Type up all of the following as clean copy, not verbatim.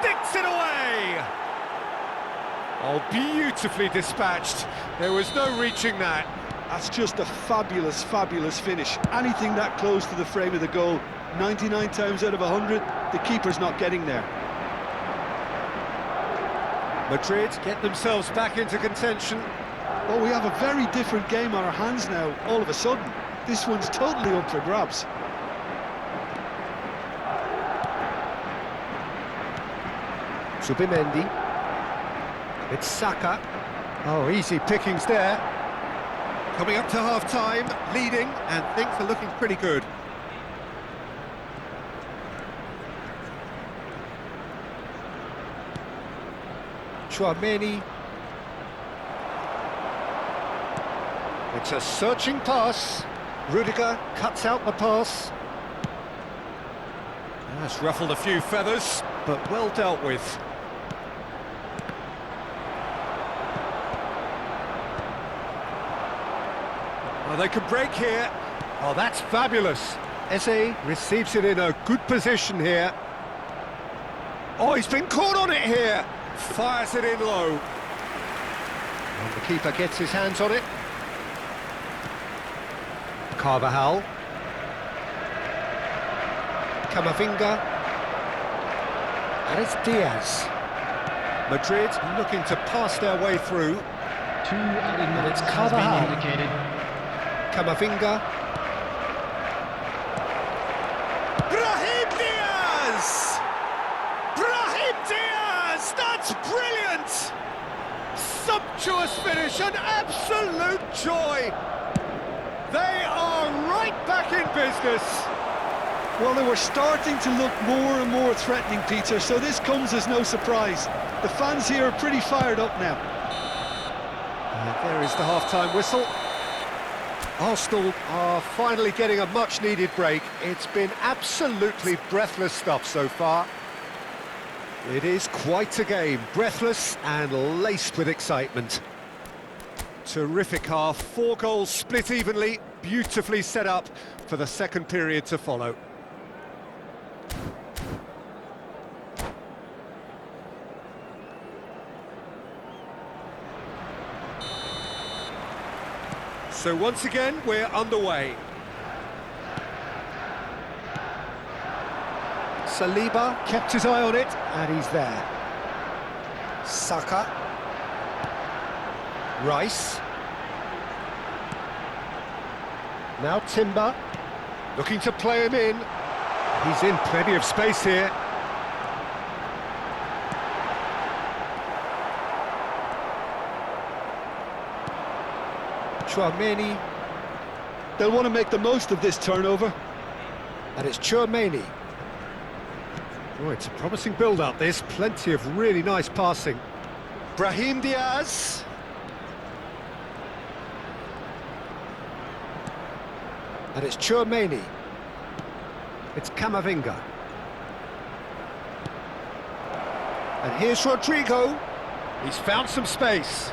sticks it away! Oh, beautifully dispatched. There was no reaching that. That's just a fabulous, fabulous finish. Anything that close to the frame of the goal, 99 times out of 100, the keeper's not getting there. Madrid get themselves back into contention. Oh, we have a very different game on our hands now, all of a sudden. This one's totally up for grabs. Subimendi. It's Saka. Oh, easy pickings there. Coming up to half-time, leading, and things are looking pretty good. Chouameni. It's a searching pass. Rudiger cuts out the pass. That's ruffled a few feathers, but well dealt with. Oh, they could break here. Oh, that's fabulous. Eze receives it in a good position here. Oh, he's been caught on it here. Fires it in low. And the keeper gets his hands on it. Carvajal. Camavinga. And it's Diaz. Madrid looking to pass their way through. 2 added minutes It's has been Carvajal. indicated. Camavinga. Brahim Diaz! Brahim Diaz! That's brilliant! Sumptuous finish, an absolute joy! They are right back in business. Well, they were starting to look more and more threatening, Peter, so this comes as no surprise. The fans here are pretty fired up now. And there is the half-time whistle. Arsenal are finally getting a much-needed break. It's been absolutely breathless stuff so far. It is quite a game, breathless and laced with excitement. Terrific half, 4 goals split evenly, beautifully set up for the second period to follow. So once again, we're underway. Saliba kept his eye on it, and he's there. Saka. Rice. Now Timber, looking to play him in. He's in plenty of space here. Chouameni. They'll want to make the most of this turnover. And it's Chouameni. Oh, it's a promising build-up, this. Plenty of really nice passing. Brahim Diaz. And it's Chouameni. It's Camavinga. And here's Rodrigo. He's found some space.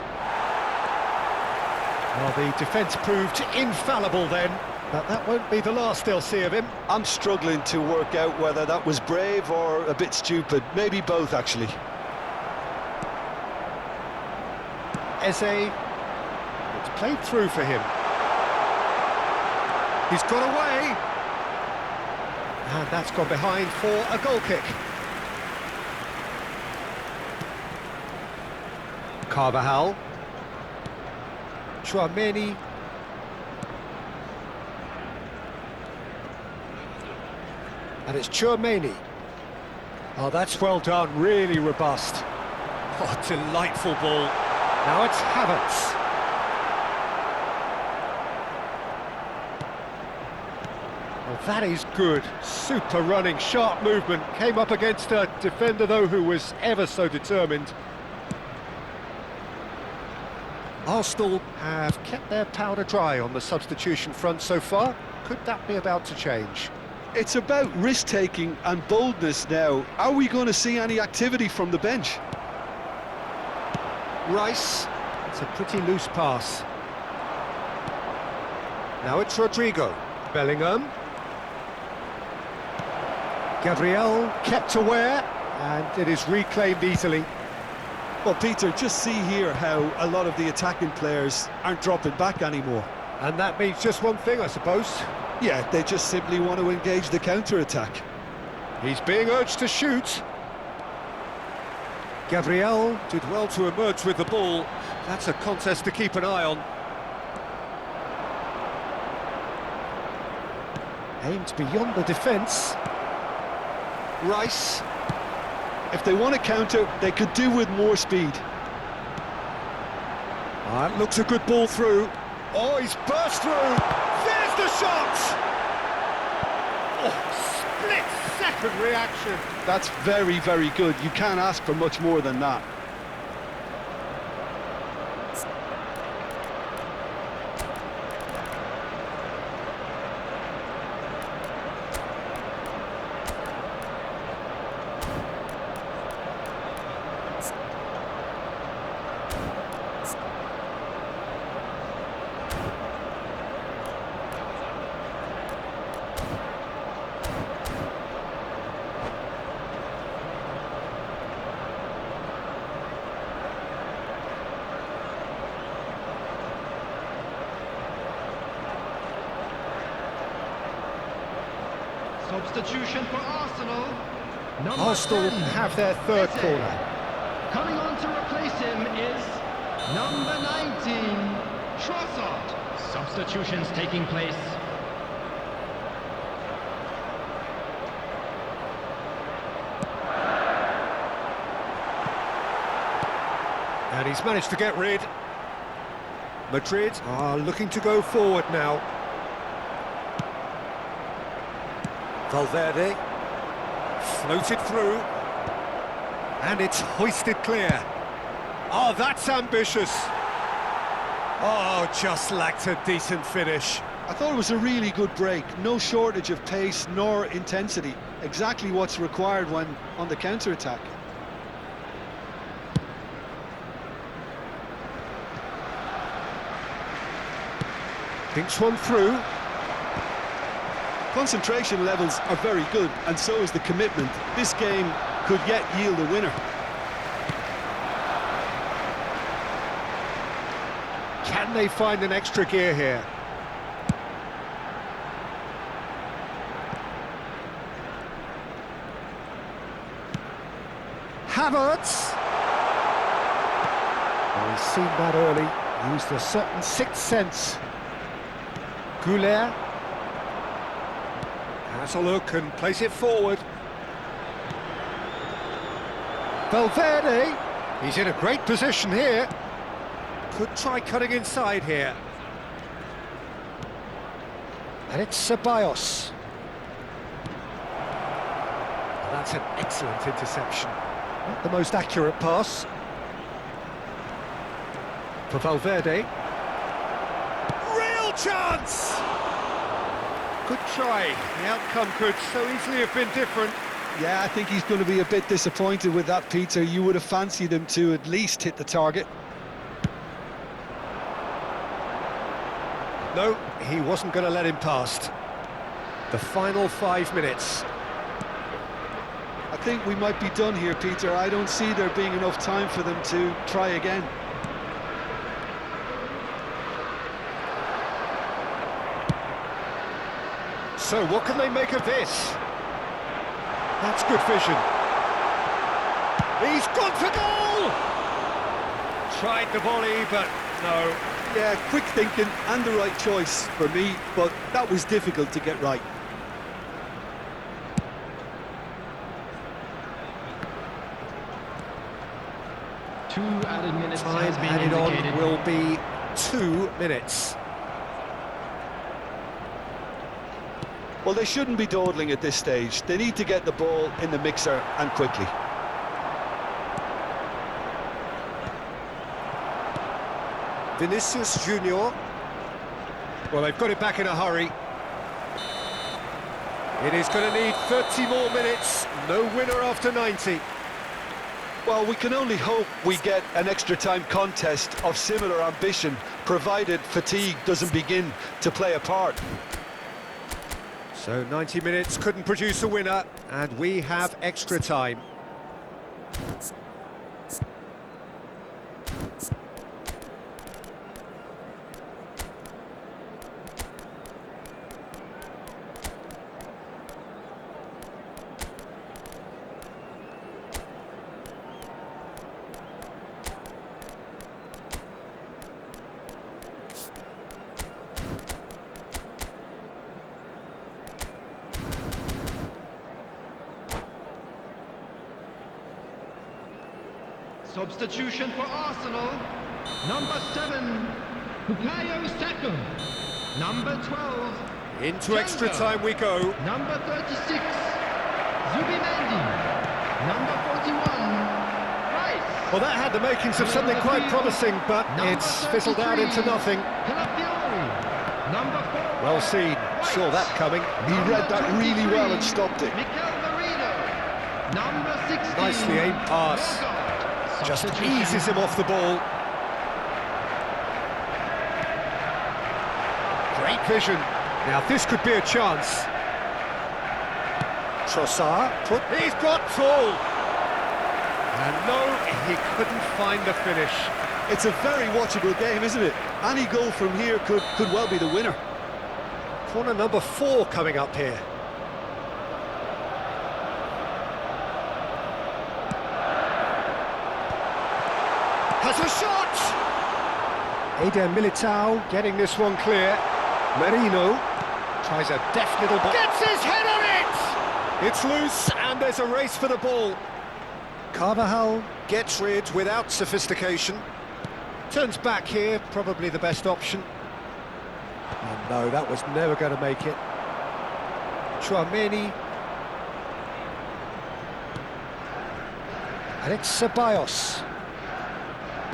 Well, the defence proved infallible then, but that won't be the last they'll see of him. I'm struggling to work out whether that was brave or a bit stupid. Maybe both, actually. Eze. It's played through for him. He's got away. And that's gone behind for a goal kick. Carvajal. Chouameni. And it's Chouameni. Oh, that's well done, really robust. Oh, delightful ball. Now it's Havertz. Oh, that is good. Super running, sharp movement. Came up against a defender, though, who was ever so determined. Arsenal have kept their powder dry on the substitution front so far. Could that be about to change? It's about risk-taking and boldness now. Are we going to see any activity from the bench? Rice. It's a pretty loose pass. Now it's Rodrigo. Bellingham. Gabriel kept aware, and it is reclaimed easily. Well, Peter, just see here how a lot of the attacking players aren't dropping back anymore. And that means just one thing, I suppose. Yeah, they just simply want to engage the counter-attack. He's being urged to shoot. Gabriel did well to emerge with the ball. That's a contest to keep an eye on. Aimed beyond the defence. Rice. If they want to counter, they could do with more speed. That looks a good ball through. Oh, he's burst through. There's the shot! Oh, split-second reaction. That's very, very good. You can't ask for much more than that. Substitution for Arsenal. Arsenal 10, have their third Eze. corner. Coming on to replace him is number 19, Trossard. Substitutions taking place. And he's managed to get rid. Madrid are looking to go forward now. Valverde floated through, and it's hoisted clear. Oh, that's ambitious. Oh, just lacked a decent finish. I thought it was a really good break. No shortage of pace nor intensity. Exactly what's required when on the counter-attack. Thinks one through. Concentration levels are very good, and so is the commitment. This game could yet yield a winner. Can they find an extra gear here? Havertz! Oh, he's seen that early, used a certain sixth sense. Goulet has a look and plays it forward. Valverde, he's in a great position here. Could try cutting inside here. And it's Cbcs. That's an excellent interception. Not the most accurate pass. For Valverde. Real chance! Good try. The outcome could so easily have been different. Yeah, I think he's going to be a bit disappointed with that, Peter. You would have fancied him to at least hit the target. No, he wasn't going to let him past. The final 5 minutes. I think we might be done here, Peter. I don't see there being enough time for them to try again. So what can they make of this? That's good vision. He's gone for goal! Tried the volley, but no. Yeah, quick thinking and the right choice for me, but that was difficult to get right. Two added minutes Time has been added indicated. on will be 2 minutes. Well, they shouldn't be dawdling at this stage. They need to get the ball in the mixer and quickly. Vinicius Junior. Well, they've got it back in a hurry. It is going to need 30 more minutes. No winner after 90. Well, we can only hope we get an extra time contest of similar ambition, provided fatigue doesn't begin to play a part. So 90 minutes couldn't produce a winner, and we have extra time. Substitution for Arsenal. Number 7, Bukayo Saka. Number 12, Into extra time we go. number 36, Zubimendi. Number 41, Rice. Well, that had the makings of something quite promising, but it's fizzled out into nothing. Calafiori. Number 4, Well seen, saw that coming. He read that really well and stopped it. Mikel Merino. Number 16, Nicely aimed pass. Odegaard. Just Substitution. eases him off the ball. Great vision. Now this could be a chance. Trossard, he's got full. And no, he couldn't find the finish. It's a very watchable game, isn't it? Any goal from here could well be the winner. Corner number 4 coming up here. Has a shot! Eder Militao getting this one clear. Merino tries a deft little ball. Gets his head on it! It's loose and there's a race for the ball. Carvajal gets rid without sophistication. Turns back here, probably the best option. Oh no, that was never going to make it. Chouameni. And it's Ceballos.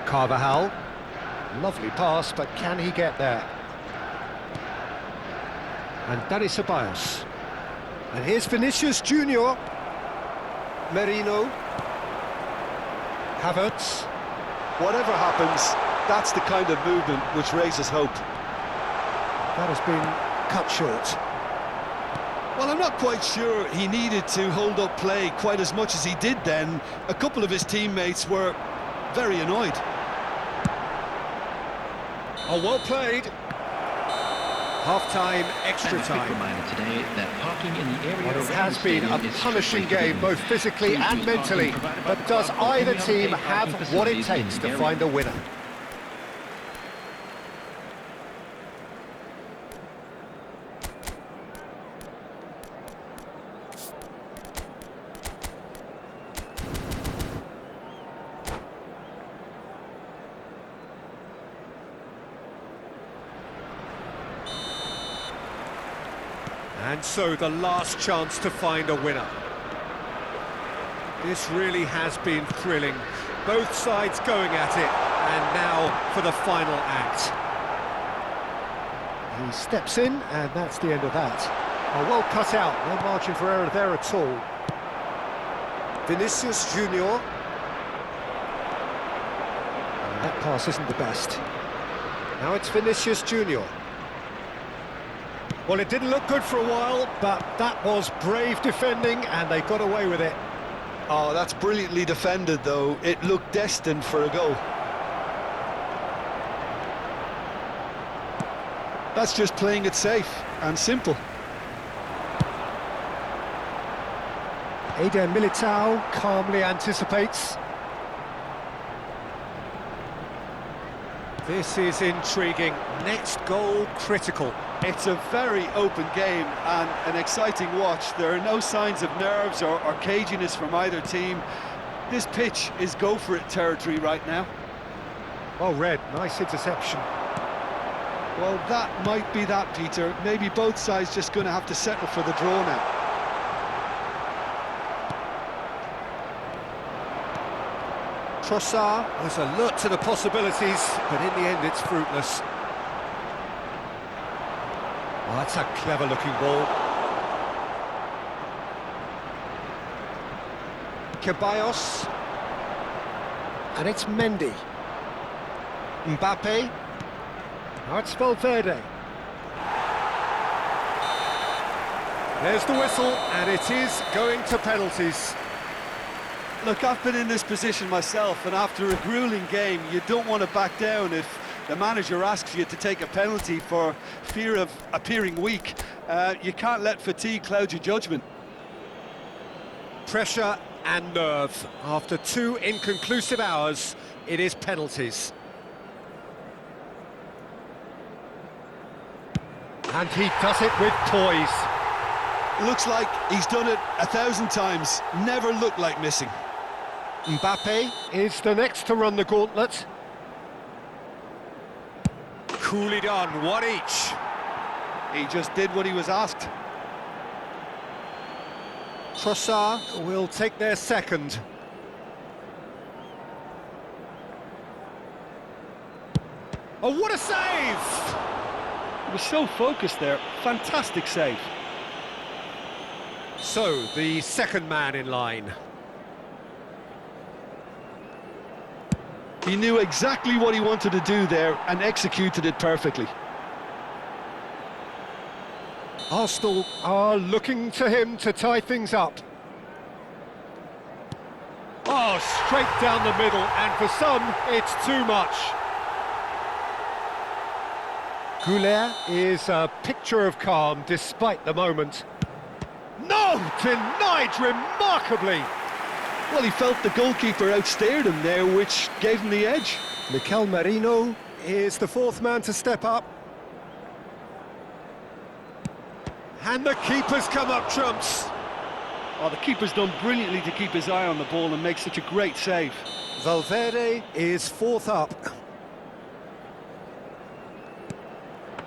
Carvajal. Lovely pass, but can he get there? And Dani Ceballos. And here's Vinicius Junior. Merino. Havertz. Whatever happens, that's the kind of movement which raises hope. That has been cut short. Well, I'm not quite sure he needed to hold up play quite as much as he did then. A couple of his teammates were very annoyed. Oh, well played. Half-time, extra And a quick time. reminder today that parking in the area Well, it around has the been stadium a is punishing strictly game, both physically Please and use mentally. parking provided by But the does park or either any other team paid have parking what it facilities takes in to the find a area. winner? And so the last chance to find a winner. This really has been thrilling. Both sides going at it, and now for the final act. He steps in, and that's the end of that. Oh, well cut out, no margin for error there at all. Vinicius Junior. That pass isn't the best. Now it's Vinicius Junior. Well, it didn't look good for a while, but that was brave defending, and they got away with it. Oh, that's brilliantly defended, though. It looked destined for a goal. That's just playing it safe and simple. Eder Militao calmly anticipates. This is intriguing. Next goal critical. It's a very open game and an exciting watch. There are no signs of nerves or caginess from either team. This pitch is go-for-it territory right now. Well read, nice interception. Well, that might be that, Peter. Maybe both sides just going to have to settle for the draw now. Trossard was alert to the possibilities, but in the end it's fruitless. Oh, that's a clever-looking ball. Ceballos. And it's Mendy. Mbappe. Now it's Valverde. There's the whistle, and it is going to penalties. Look, I've been in this position myself, and after a grueling game, you don't want to back down if the manager asks you to take a penalty for fear of appearing weak. You can't let fatigue cloud your judgment. Pressure and nerve. After 2 inconclusive hours, it is penalties. And he does it with poise. Looks like he's done it 1,000 times, never looked like missing. Mbappe is the next to run the gauntlet. Coolly done, one each. He just did what he was asked. Trossard will take their second. Oh, what a save! He was so focused there, fantastic save. So, the second man in line. He knew exactly what he wanted to do there and executed it perfectly. Arsenal are looking to him to tie things up. Oh, straight down the middle, and for some, it's too much. Goulet is a picture of calm despite the moment. No! Denied remarkably! Well, he felt the goalkeeper outstared him there, which gave him the edge. Mikel Merino is the fourth man to step up. And the keeper's come up trumps. Oh, the keeper's done brilliantly to keep his eye on the ball and make such a great save. Valverde is fourth up.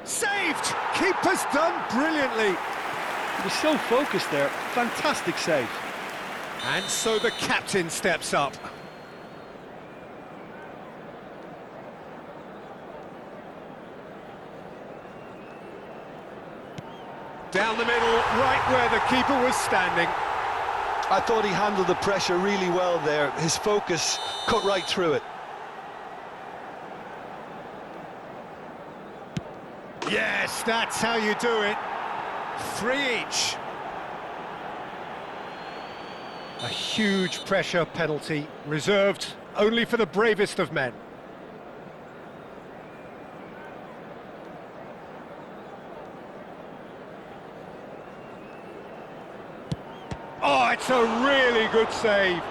Saved! Keeper's done brilliantly. He was so focused there, fantastic save. And so the captain steps up. Down the middle, right where the keeper was standing. I thought he handled the pressure really well there. His focus cut right through it. Yes, that's how you do it. 3 each. A huge pressure penalty, reserved only for the bravest of men. Oh, it's a really good save.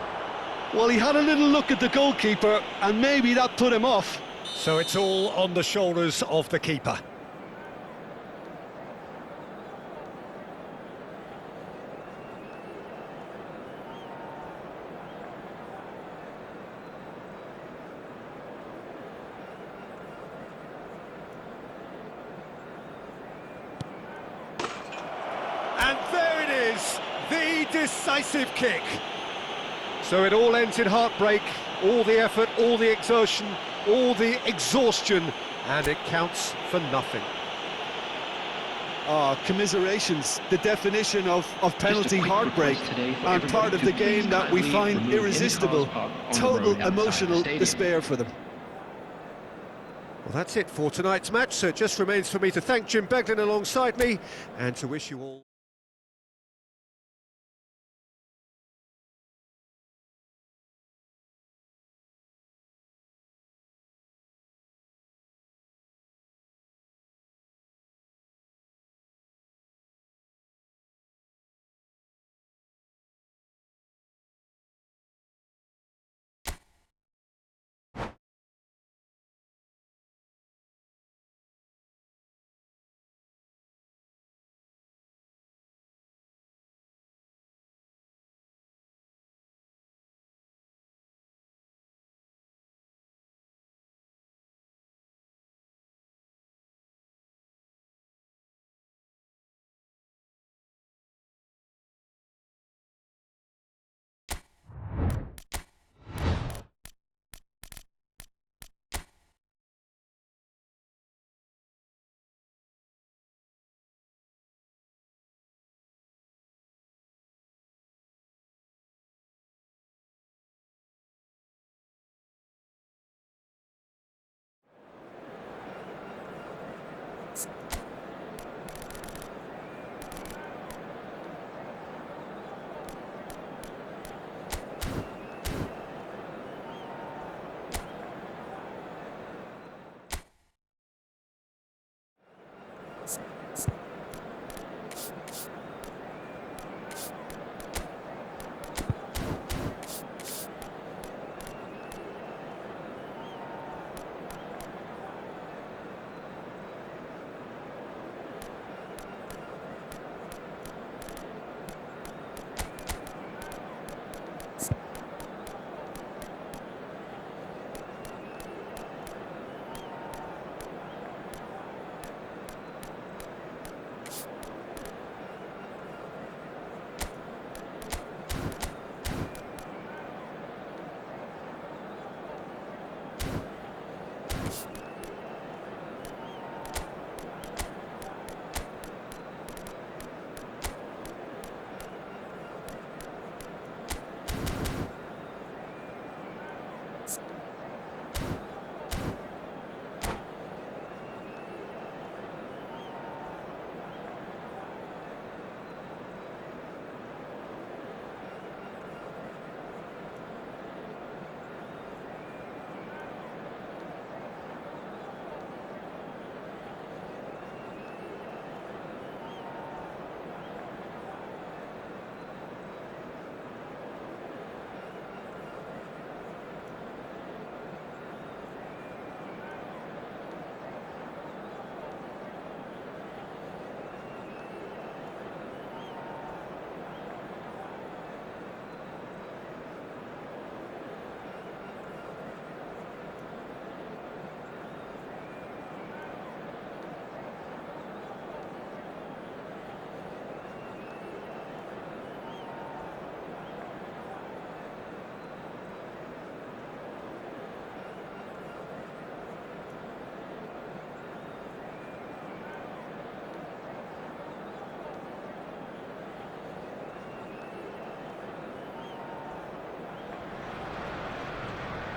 Well, he had a little look at the goalkeeper, and maybe that put him off. So it's all on the shoulders of the keeper. And there it is, the decisive kick. So it all ends in heartbreak, all the effort, all the exertion, all the exhaustion, and it counts for nothing. Commiserations, the definition of penalty heartbreak, and part of the game that we find irresistible. Total emotional despair for them. Well, that's it for tonight's match, so it just remains for me to thank Jim Beglin alongside me, and to wish you all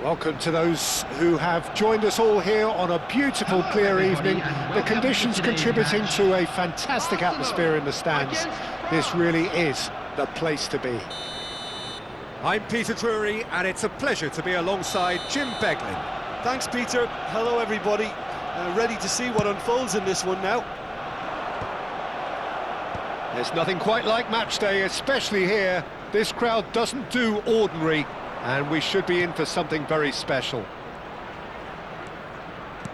Welcome to those who have joined us all here on a beautiful, Hello, clear everybody, evening. and The welcome conditions to today's contributing match. to a fantastic atmosphere in the stands. Against This really is the place to be. I'm Peter Drury, and it's a pleasure to be alongside Jim Beglin. Thanks, Peter. Hello, everybody. Ready to see what unfolds in this one now. There's nothing quite like match day, especially here. This crowd doesn't do ordinary, and we should be in for something very special.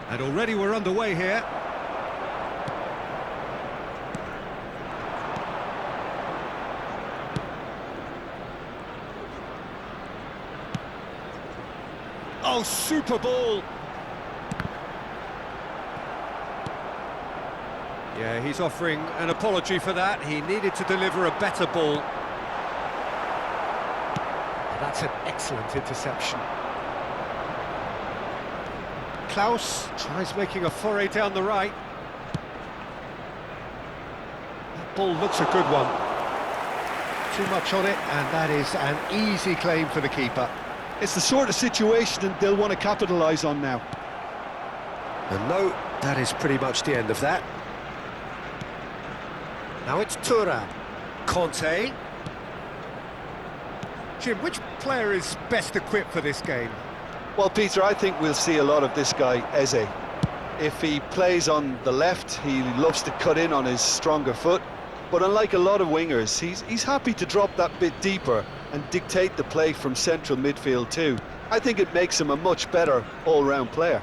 And already we're underway here. Oh, super ball! Yeah, he's offering an apology for that. He needed to deliver a better ball. That's an excellent interception. Klaus tries making a foray down the right. That ball looks a good one. Too much on it, and that is an easy claim for the keeper. It's the sort of situation that they'll want to capitalise on now. And no, that is pretty much the end of that. Now it's Thuram. Conte. Jim, which player is best equipped for this game? Well, Peter, I think we'll see a lot of this guy, Eze. If he plays on the left, he loves to cut in on his stronger foot. But unlike a lot of wingers, he's happy to drop that bit deeper and dictate the play from central midfield too. I think it makes him a much better all-round player.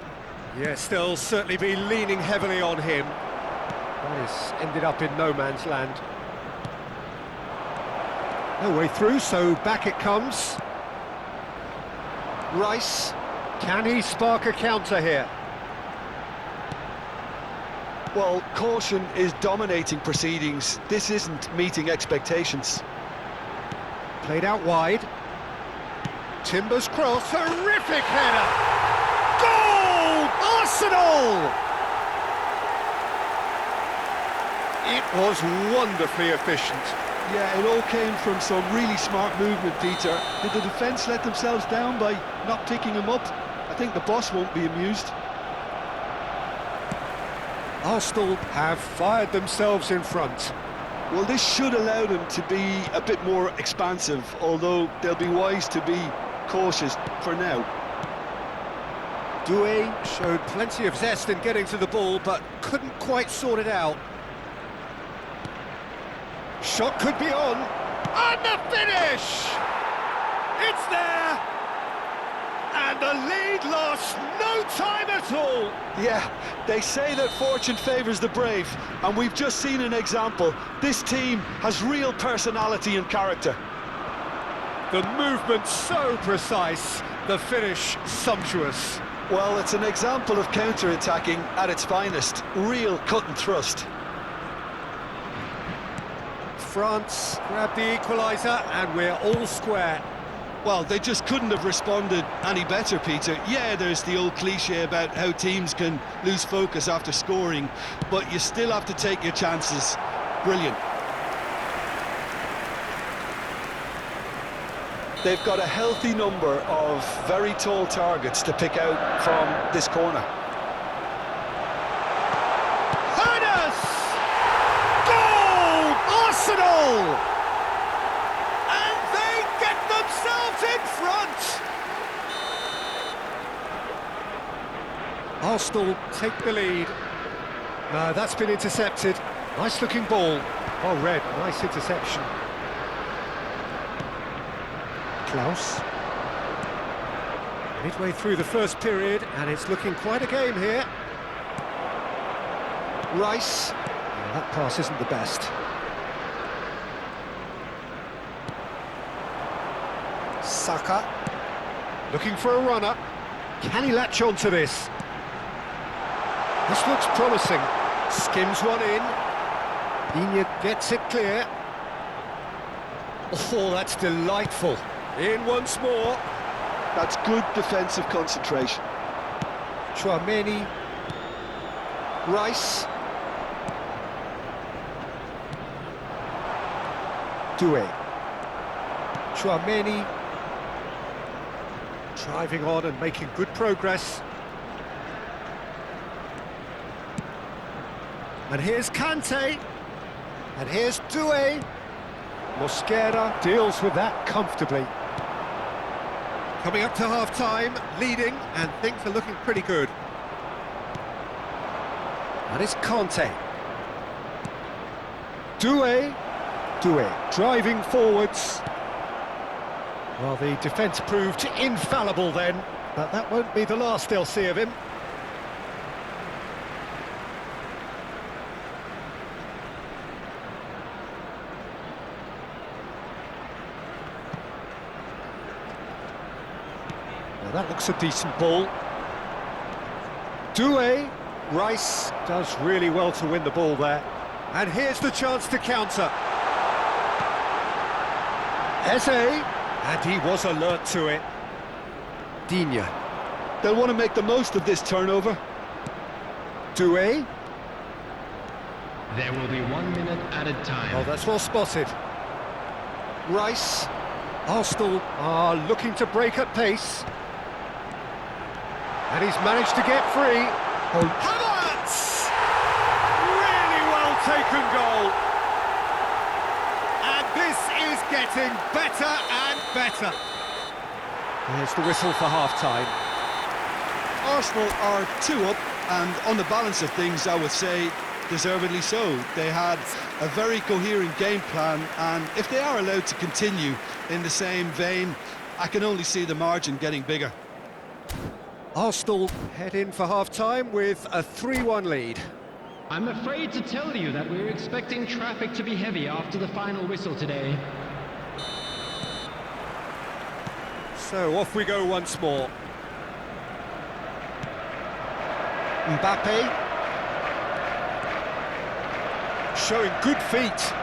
Yes, they'll certainly be leaning heavily on him. That has ended up in no man's land. No way through, so back it comes. Rice, can he spark a counter here? Well, caution is dominating proceedings. This isn't meeting expectations. Played out wide. Timber's cross, terrific header! Goal! Arsenal! It was wonderfully efficient. Yeah, it all came from some really smart movement, Peter. Did the defence let themselves down by not picking him up? I think the boss won't be amused. Arsenal have fired themselves in front. Well, this should allow them to be a bit more expansive, although they'll be wise to be cautious for now. Doué showed plenty of zest in getting to the ball, but couldn't quite sort it out. Shot could be on. And the finish! It's there! And the lead lost no time at all. Yeah, they say that fortune favours the brave, and we've just seen an example. This team has real personality and character. The movement so precise, the finish sumptuous. Well, it's an example of counter-attacking at its finest. Real cut and thrust. France grabbed the equaliser, and we're all square. Well, they just couldn't have responded any better, Peter. Yeah, there's the old cliche about how teams can lose focus after scoring, but you still have to take your chances. Brilliant. They've got a healthy number of very tall targets to pick out from this corner. Arsenal! And they get themselves in front! Arsenal take the lead. No, that's been intercepted. Nice looking ball. Oh, Red, nice interception. Klaus. Midway through the first period, and it's looking quite a game here. Rice. Yeah, that pass isn't the best. Saka, looking for a runner. Can he latch on to this? This looks promising. Skims one in. Digne gets it clear. Oh, that's delightful. In once more. That's good defensive concentration. Tchouaméni. Rice. Doué. Tchouaméni. Driving on and making good progress. And here's Kante. And here's Doué. Mosquera deals with that comfortably. Coming up to half-time, leading, and things are looking pretty good. And it's Kante. Doué driving forwards. Well, the defence proved infallible then, but that won't be the last they'll see of him. Well, that looks a decent ball. Doué, Rice does really well to win the ball there. And here's the chance to counter. Eze, and he was alert to it. Digne. They'll want to make the most of this turnover. Doué. There will be 1 minute added time. Oh, that's well spotted. Rice. Arsenal are looking to break at pace. And he's managed to get free. Oh, Havertz! Really well taken goal. And this is getting better and better. Here's the whistle for half-time. Arsenal are 2 up, and on the balance of things, I would say deservedly so. They had a very coherent game plan, and if they are allowed to continue in the same vein, I can only see the margin getting bigger. Arsenal head in for half-time with a 3-1 lead. I'm afraid to tell you that we're expecting traffic to be heavy after the final whistle today. So off we go once more. Mbappe. Showing good feet.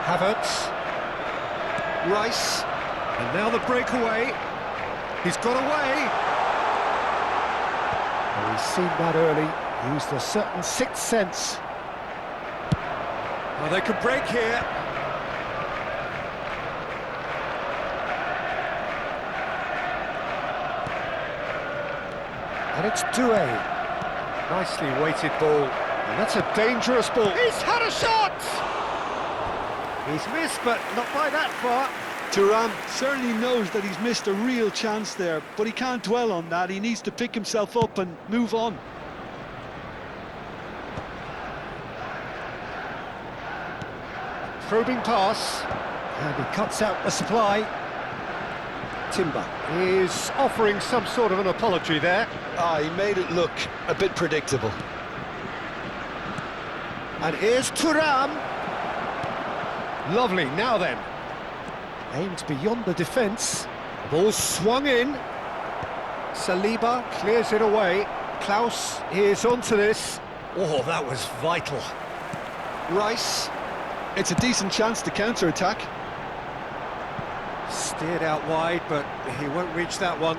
Havertz. Rice. And now the breakaway. He's got away. Well, he's seen that early. Used a certain sixth sense. Well, they could break here. And it's Doué. Nicely weighted ball. And that's a dangerous ball. He's had a shot! He's missed, but not by that far. Thuram certainly knows that he's missed a real chance there, but he can't dwell on that. He needs to pick himself up and move on. Probing pass. And he cuts out the supply. Timber is offering some sort of an apology there. He made it look a bit predictable. And here's Thuram. Lovely, now then. Aimed beyond the defence. Ball swung in. Saliba clears it away. Klaus is onto this. Oh, that was vital. Rice. It's a decent chance to counter-attack. Steered out wide, but he won't reach that one.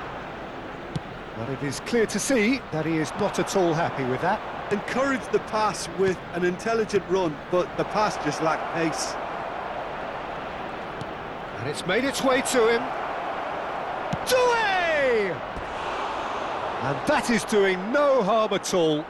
But it is clear to see that he is not at all happy with that. Encouraged the pass with an intelligent run, but the pass just lacked pace. And it's made its way to him. Doué! And that is doing no harm at all.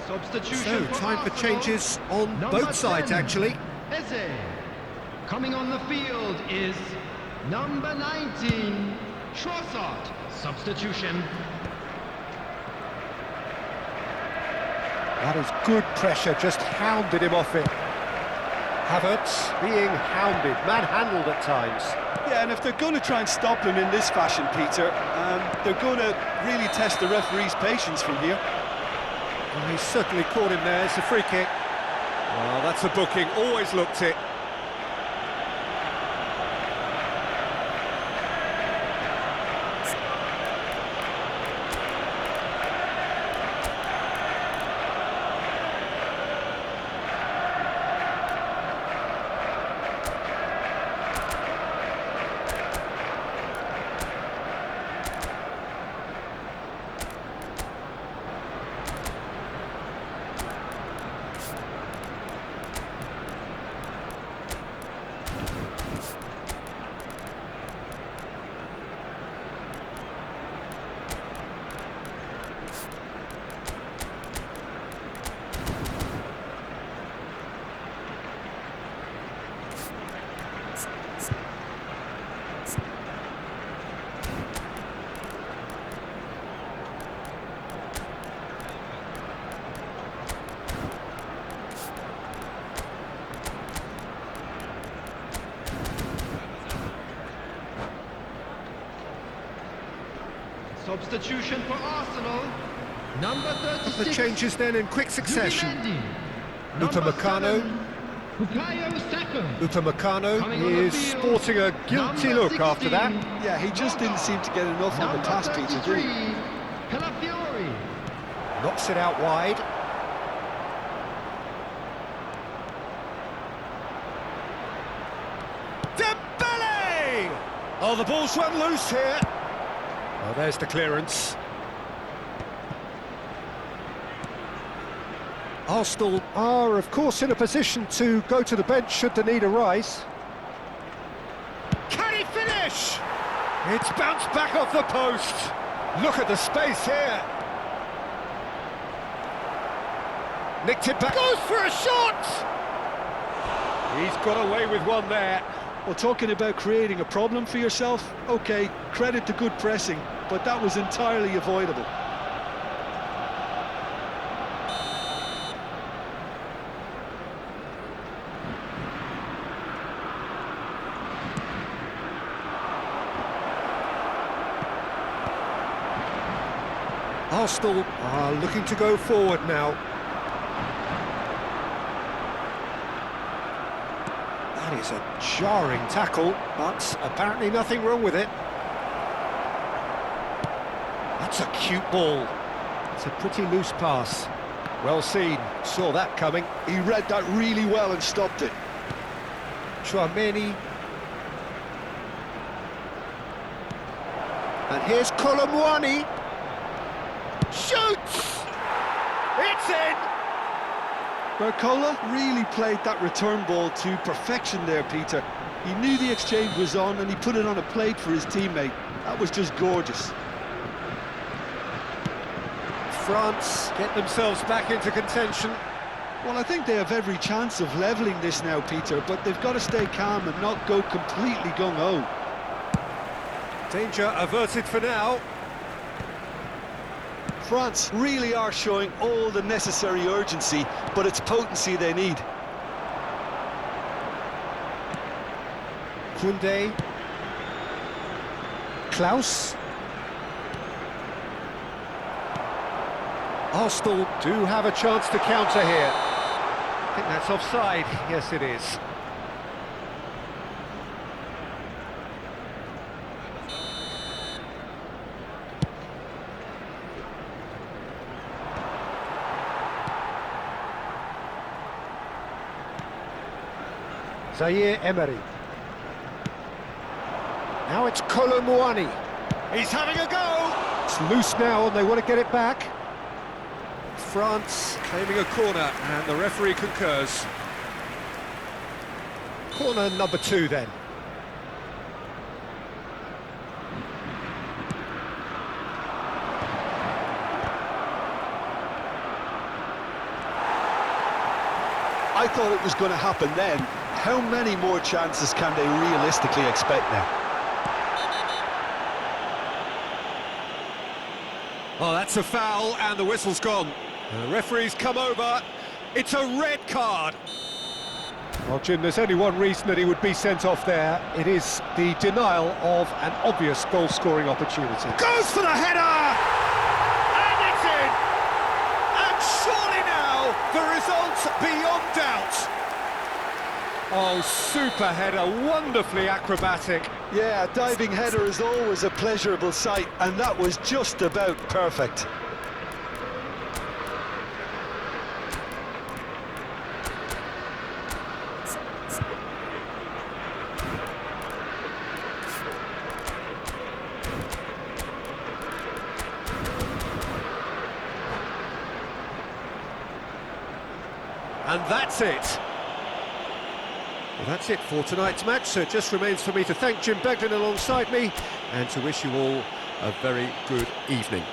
Substitution So, time for Arsenal. changes on Number both sides, 10, actually. Eze. Coming on the field is number 19, Trossard. Substitution. That is good pressure, just hounded him off it. Havertz being hounded, manhandled at times. Yeah, and if they're going to try and stop him in this fashion, Peter, they're going to really test the referee's patience from here. Well, he's certainly caught him there. It's a free kick. Well, that's a booking, always looked it. Substitution for Arsenal. Number 36. The changes then in quick succession. Upamecano. Upamecano is sporting a guilty look after that. Yeah, he just didn't seem to get enough on the pass, Peter, did he? Knocks it out wide. Dembele! Oh, the ball's run loose here. Oh, there's the clearance. Arsenal are, of course, in a position to go to the bench should the need arise. Can he finish? It's bounced back off the post. Look at the space here. Nicked it back. Goes for a shot! He's got away with one there. Well, talking about creating a problem for yourself, OK, credit to good pressing, but that was entirely avoidable. Arsenal are looking to go forward now. That is a jarring tackle, but apparently nothing wrong with it. That's a cute ball. It's a pretty loose pass. Well seen, saw that coming. He read that really well and stopped it. Chouameni. And here's Colomwani. Shoots! It's in! Barcola really played that return ball to perfection there, Peter. He knew the exchange was on and he put it on a plate for his teammate. That was just gorgeous. France get themselves back into contention. Well, I think they have every chance of levelling this now, Peter, but they've got to stay calm and not go completely gung-ho. Danger averted for now. France really are showing all the necessary urgency, but it's potency they need. Koundé. Klaus. Arsenal do have a chance to counter here. I think that's offside. Yes, it is. Zaire Emery. Now it's Colomwani. He's having a go! It's loose now and they want to get it back. France claiming a corner and the referee concurs. Corner number 2 then. I thought it was going to happen then. How many more chances can they realistically expect now? Oh, that's a foul and the whistle's gone. The referee's come over. It's a red card. Well, Jim, there's only one reason that he would be sent off there. It is the denial of an obvious goal-scoring opportunity. Goes for the header! And it's in! And surely now, the result's beyond doubt. Oh, super header, wonderfully acrobatic. Yeah, a diving header is always a pleasurable sight, and that was just about perfect. And that's it. Well, that's it for tonight's match, so it just remains for me to thank Jim Beglin alongside me and to wish you all a very good evening.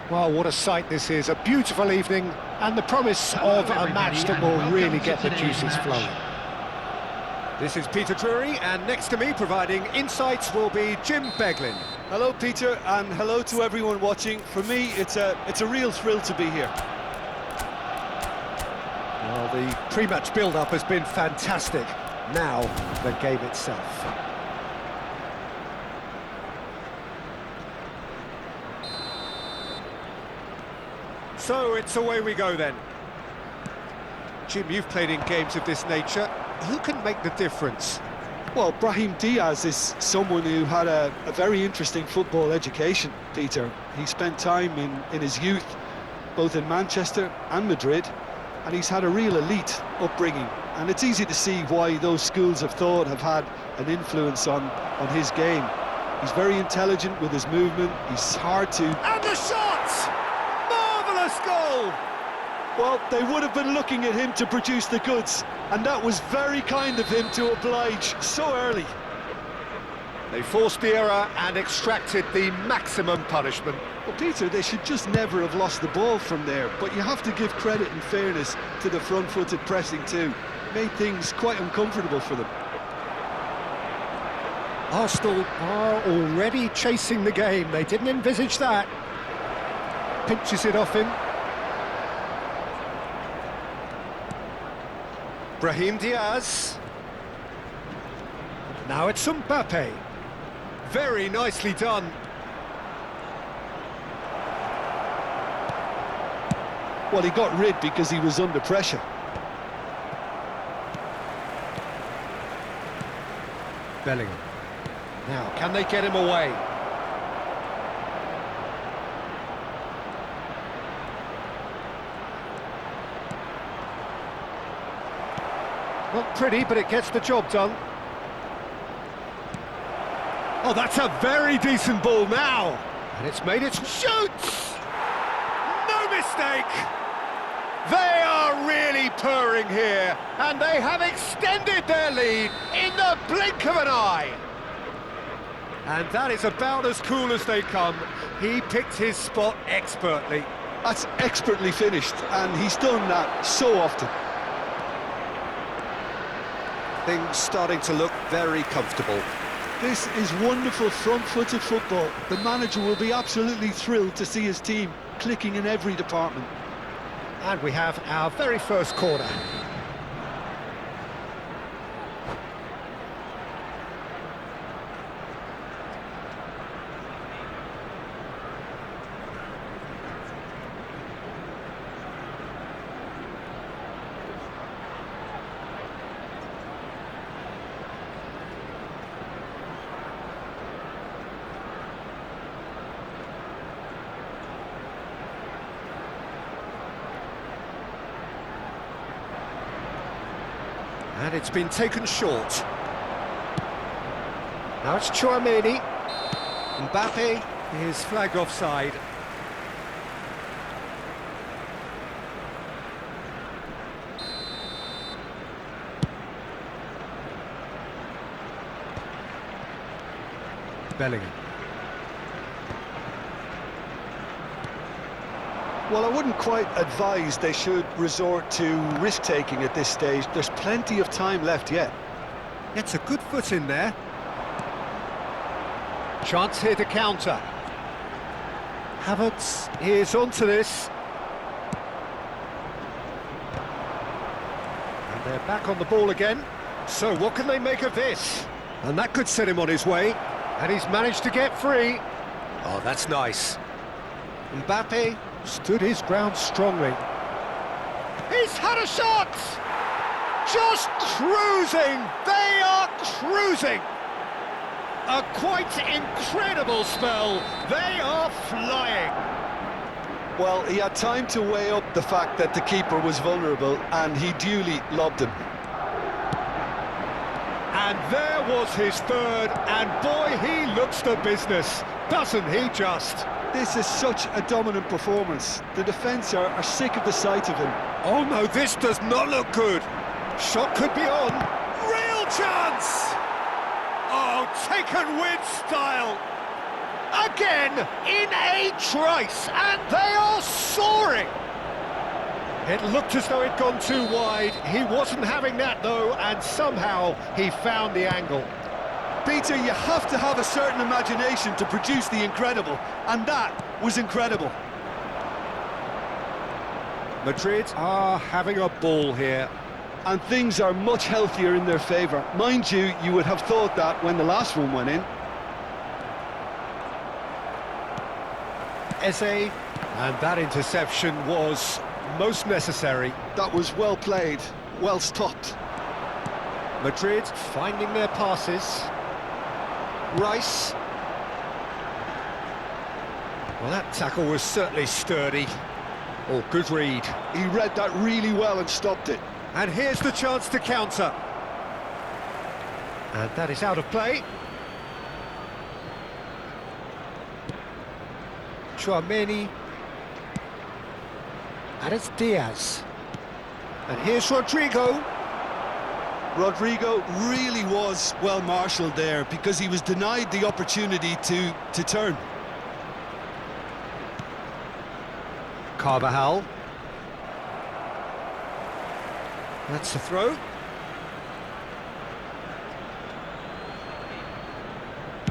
Well, what a sight this is, a beautiful evening, and the promise of a match that will really get the juices flowing. This is Peter Drury, and next to me providing insights will be Jim Beglin. Hello, Peter, and hello to everyone watching. For me, it's a real thrill to be here. Well, the pre-match build-up has been fantastic. Now, the game itself. So, it's away we go then. Jim, you've played in games of this nature. Who can make the difference? Well, Brahim Diaz is someone who had a very interesting football education, Peter. He spent time in his youth, both in Manchester and Madrid, and he's had a real elite upbringing. And it's easy to see why those schools of thought have had an influence on his game. He's very intelligent with his movement, he's hard to... And the shot! Marvellous goal! Well, they would have been looking at him to produce the goods, and that was very kind of him to oblige so early. They forced the error and extracted the maximum punishment. Well, Peter, they should just never have lost the ball from there, but you have to give credit and fairness to the front-footed pressing too. Made things quite uncomfortable for them. Arsenal are already chasing the game. They didn't envisage that. Pinches it off him. Brahim Diaz. Now it's Mbappe. Very nicely done. Well, he got rid because he was under pressure. Bellingham. Now, can they get him away? Not pretty, but it gets the job done. Oh, that's a very decent ball now. And it's made it... Shoots! No mistake! They are really purring here, and they have extended their lead in the blink of an eye. And that is about as cool as they come. He picked his spot expertly. That's expertly finished, and he's done that so often. Things starting to look very comfortable. This is wonderful front-footed football. The manager will be absolutely thrilled to see his team clicking in every department. And we have our very first corner. And it's been taken short. Now it's Chouameni. Mbappe is flagged offside. Bellingham. Well, I wouldn't quite advise they should resort to risk-taking at this stage. There's plenty of time left yet. Gets a good foot in there. Chance here to counter. Havertz is onto this. And they're back on the ball again. So what can they make of this? And that could set him on his way. And he's managed to get free. Oh, that's nice. Mbappe stood his ground strongly. He's had a shot! Just cruising! They are cruising! A quite incredible spell. They are flying. Well, he had time to weigh up the fact that the keeper was vulnerable, and he duly lobbed him. And there was his third, and boy, he looks the business, doesn't he just? This is such a dominant performance. The defence are sick of the sight of him. Oh no, this does not look good. Shot could be on. Real chance! Oh, taken with style. A again in a trice, and they are soaring. It looked as though it'd gone too wide. He wasn't having that, though, and somehow he found the angle. Peter, you have to have a certain imagination to produce the incredible, and that was incredible. Madrid are having a ball here. And things are much healthier in their favour. Mind you, you would have thought that when the last one went in. Eze, and that interception was most necessary. That was well played, well stopped. Madrid finding their passes. Rice. Well, that tackle was certainly sturdy. Oh, good read. He read that really well and stopped it. And here's the chance to counter. And that is out of play. Chouameni. And it's Diaz. And here's Rodrigo. Rodrigo really was well marshalled there because he was denied the opportunity to turn. Carvajal. That's the throw.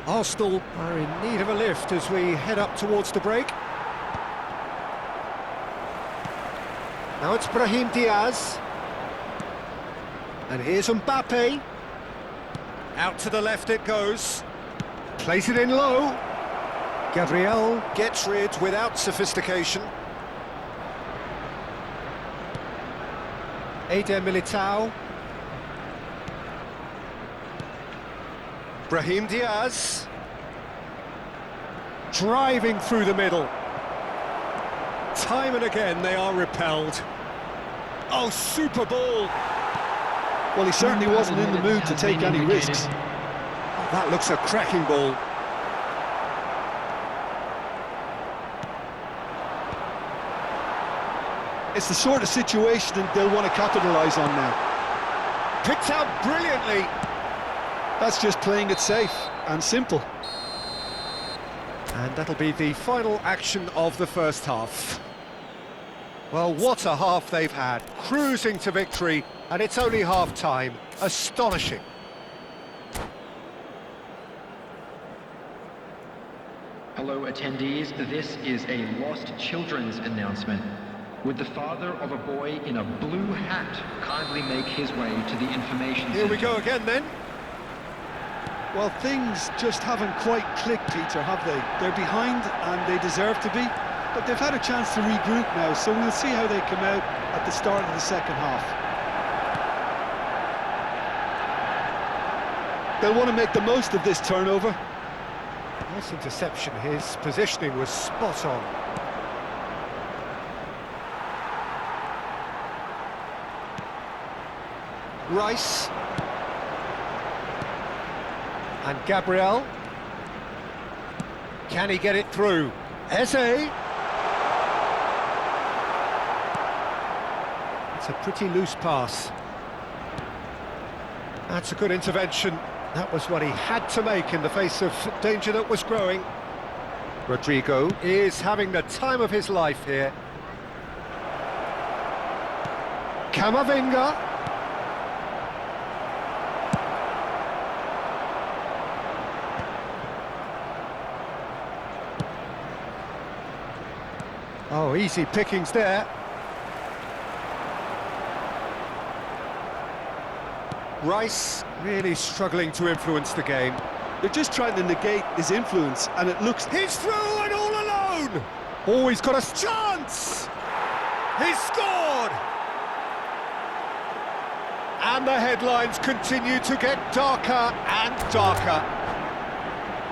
Arsenal are in need of a lift as we head up towards the break. Now it's Brahim Diaz. And here's Mbappe. Out to the left it goes. Plays it in low. Gabriel gets rid without sophistication. Eder Militao. Brahim Diaz. Driving through the middle. Time and again they are repelled. Oh, super ball. Well, he certainly wasn't in the mood to take any risks. Oh, that looks a cracking ball. It's the sort of situation that they'll want to capitalise on now. Picked out brilliantly. That's just playing it safe and simple. And that'll be the final action of the first half. Well, what a half they've had. Cruising to victory, and it's only half-time. Astonishing. Hello, attendees. This is a lost children's announcement. Would the father of a boy in a blue hat kindly make his way to the information Here we centre? go again, then. Well, things just haven't quite clicked, Peter, have they? They're behind and they deserve to be, but they've had a chance to regroup now, so we'll see how they come out at the start of the second half. They'll want to make the most of this turnover. Nice interception. His positioning was spot on. Rice. And Gabriel. Can he get it through? Eze. It's a pretty loose pass. That's a good intervention. That was what he had to make in the face of danger that was growing. Rodrigo is having the time of his life here. Camavinga. Oh, easy pickings there. Rice really struggling to influence the game. They're just trying to negate his influence, and it looks... He's through and all alone! Oh, he's got a chance! He's scored! And the headlines continue to get darker and darker.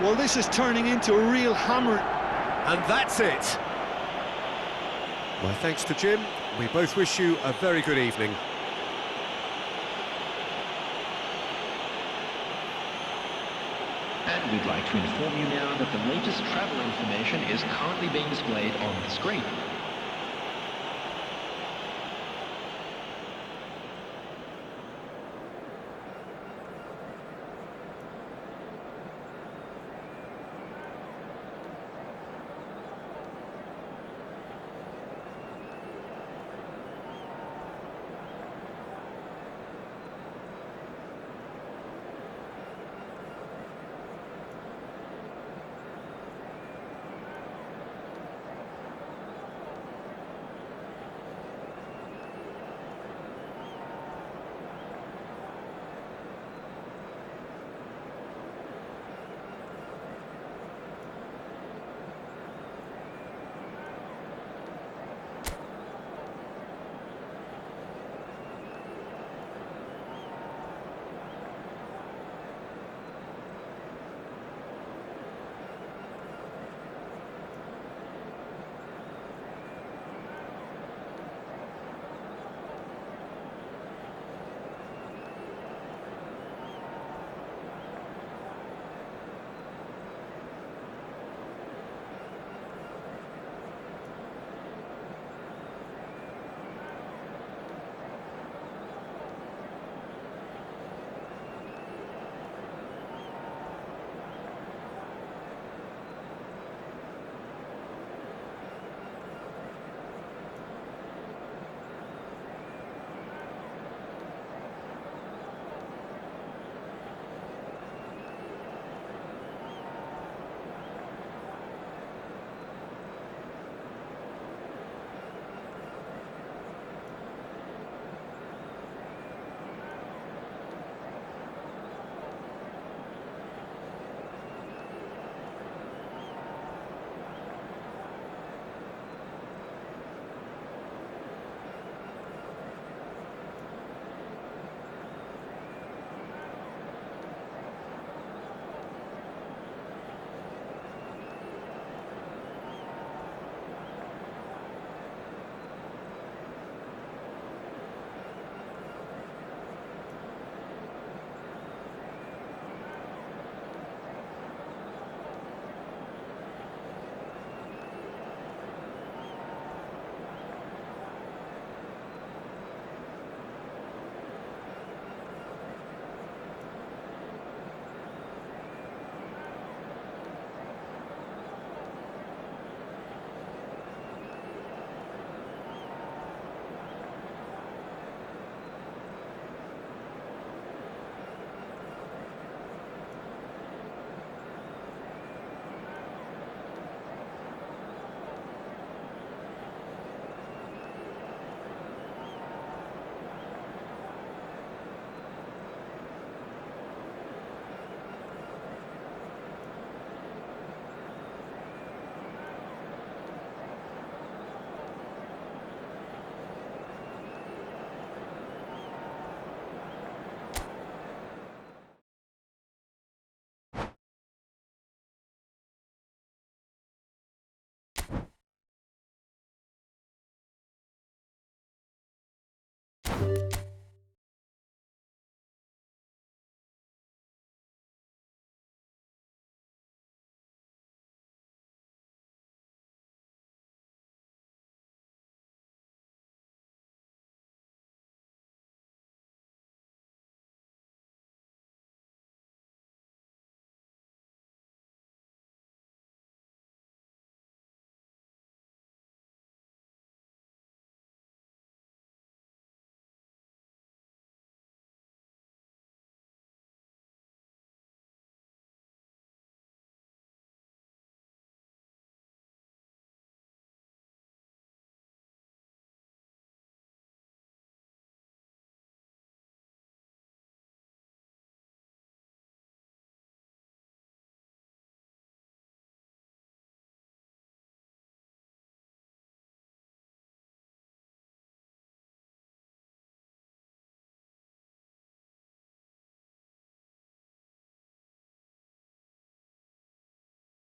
Well, this is turning into a real hammer. And that's it. My thanks to Jim. We both wish you a very good evening. And we'd like to inform you now that the latest travel information is currently being displayed on the screen.